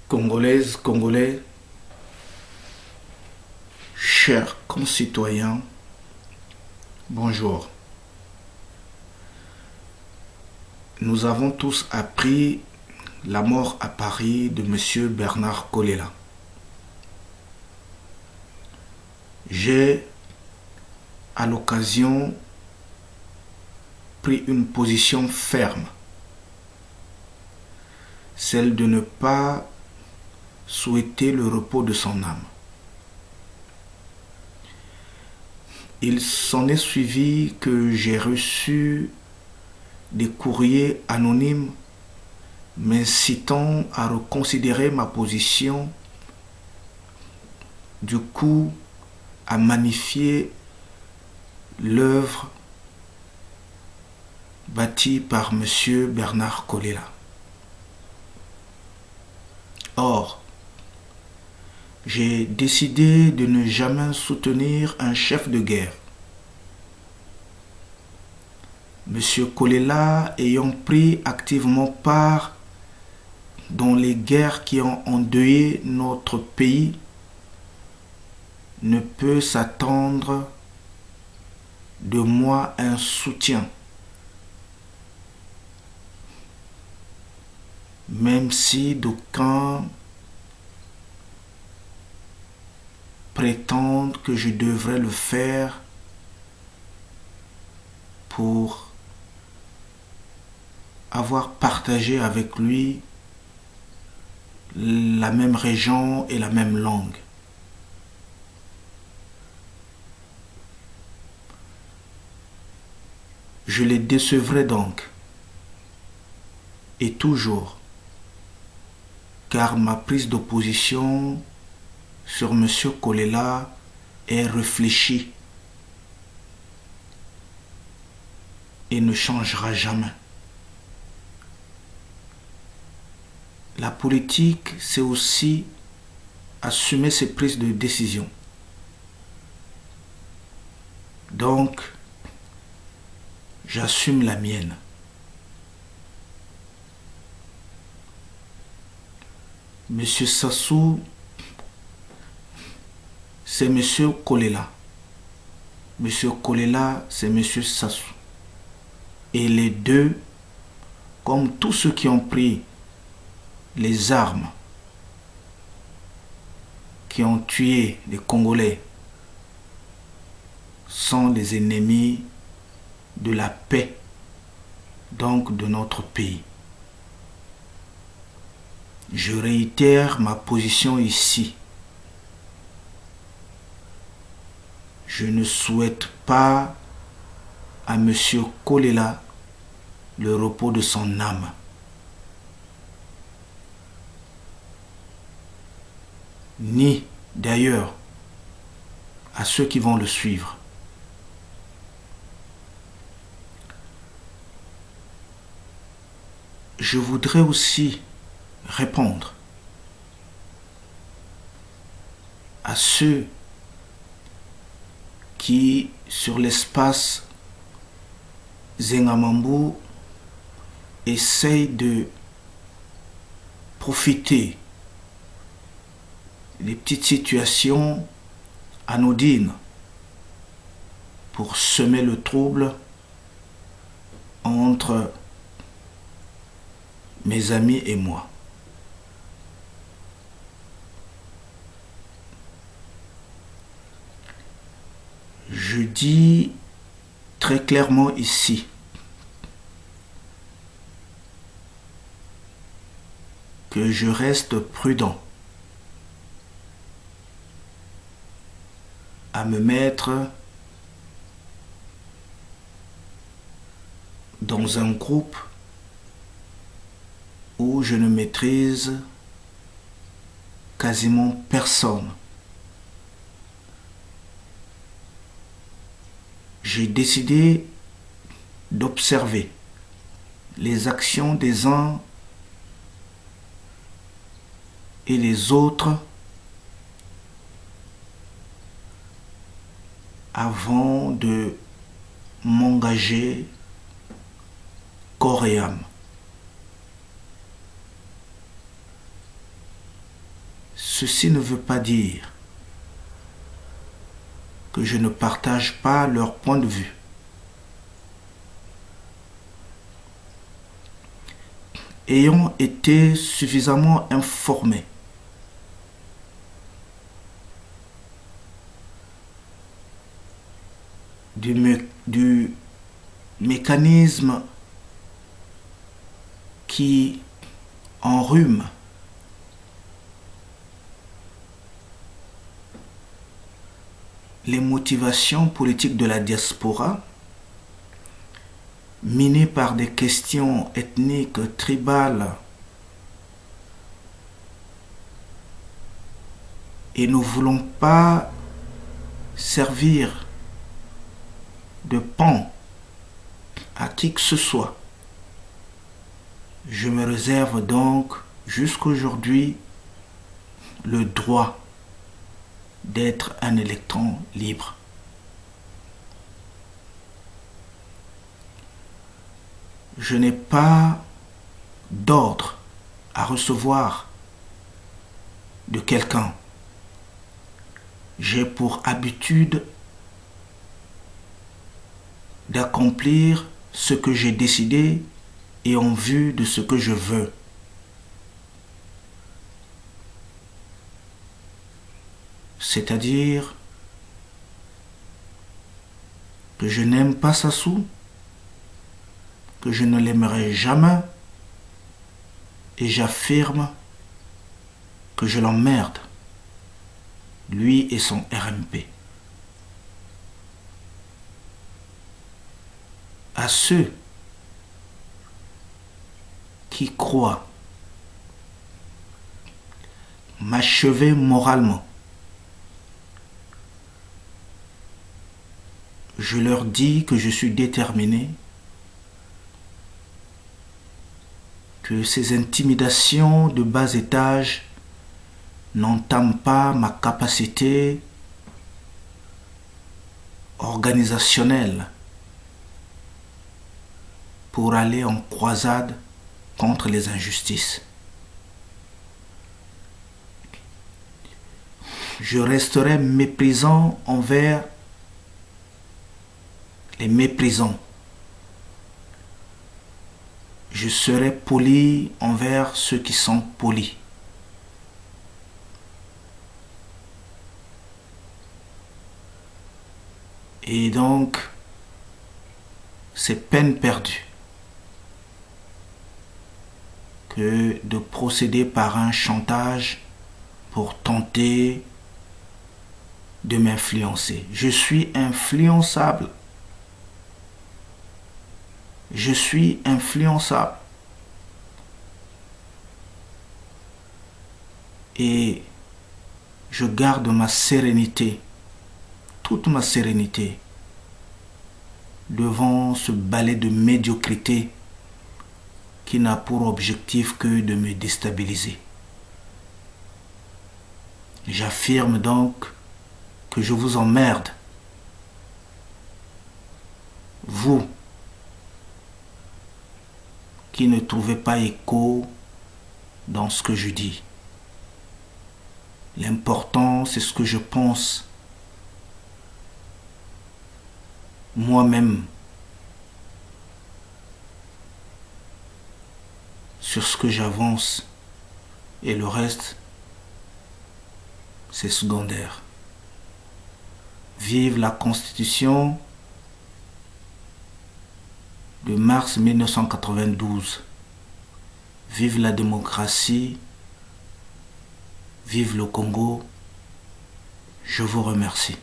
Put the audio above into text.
Congolaises, Congolais, chers concitoyens, bonjour. Nous avons tous appris la mort à Paris de M. Bernard Kolela. J'ai, à l'occasion, pris une position ferme, celle de ne pas souhaiter le repos de son âme. Il s'en est suivi que j'ai reçu des courriers anonymes m'incitant à reconsidérer ma position, du coup à magnifier l'œuvre bâtie par M. Bernard Kolela. Or, j'ai décidé de ne jamais soutenir un chef de guerre. M. Kolela ayant pris activement part dans les guerres qui ont endeuillé notre pays, ne peut s'attendre de moi un soutien. Même si d'aucuns prétendent que je devrais le faire pour avoir partagé avec lui la même région et la même langue. Je les décevrai donc, et toujours, car ma prise d'opposition sur M. Kolela est réfléchie et ne changera jamais. La politique, c'est aussi assumer ses prises de décision. Donc, j'assume la mienne. Monsieur Sassou, c'est Monsieur Kolela. Monsieur Kolela, c'est Monsieur Sassou. Et les deux, comme tous ceux qui ont pris les armes, qui ont tué les Congolais, sont les ennemis de la paix, donc de notre pays. Je réitère ma position ici. Je ne souhaite pas à M. Kolela le repos de son âme. Ni d'ailleurs à ceux qui vont le suivre. Je voudrais aussi répondre à ceux qui, sur l'espace Zengamambu, essayent de profiter des petites situations anodines pour semer le trouble entre mes amis et moi. Je dis très clairement ici que je reste prudent à me mettre dans un groupe où je ne maîtrise quasiment personne. J'ai décidé d'observer les actions des uns et les autres avant de m'engager corps et âme. Ceci ne veut pas dire que je ne partage pas leur point de vue. Ayant été suffisamment informé du mécanisme qui enrhume les motivations politiques de la diaspora, minées par des questions ethniques, tribales, et ne voulons pas servir de pan à qui que ce soit. Je me réserve donc jusqu'aujourd'hui le droit d'être un électron libre. Je n'ai pas d'ordre à recevoir de quelqu'un. J'ai pour habitude d'accomplir ce que j'ai décidé et en vue de ce que je veux. C'est-à-dire que je n'aime pas Sassou, que je ne l'aimerai jamais, et j'affirme que je l'emmerde, lui et son RMP. À ceux qui croient m'achever moralement, je leur dis que je suis déterminé, que ces intimidations de bas étage n'entament pas ma capacité organisationnelle pour aller en croisade contre les injustices. Je resterai méprisant envers les méprisants. Je serai poli envers ceux qui sont polis. Et donc, c'est peine perdue que de procéder par un chantage pour tenter de m'influencer. Je suis influençable. Je suis influençable. Et je garde ma sérénité, toute ma sérénité, devant ce balai de médiocrité qui n'a pour objectif que de me déstabiliser. J'affirme donc que je vous emmerde, vous qui ne trouvez pas écho dans ce que je dis. L'important, c'est ce que je pense moi-même sur ce que j'avance, et le reste, c'est secondaire. Vive la Constitution de mars 1992. Vive la démocratie. Vive le Congo. Je vous remercie.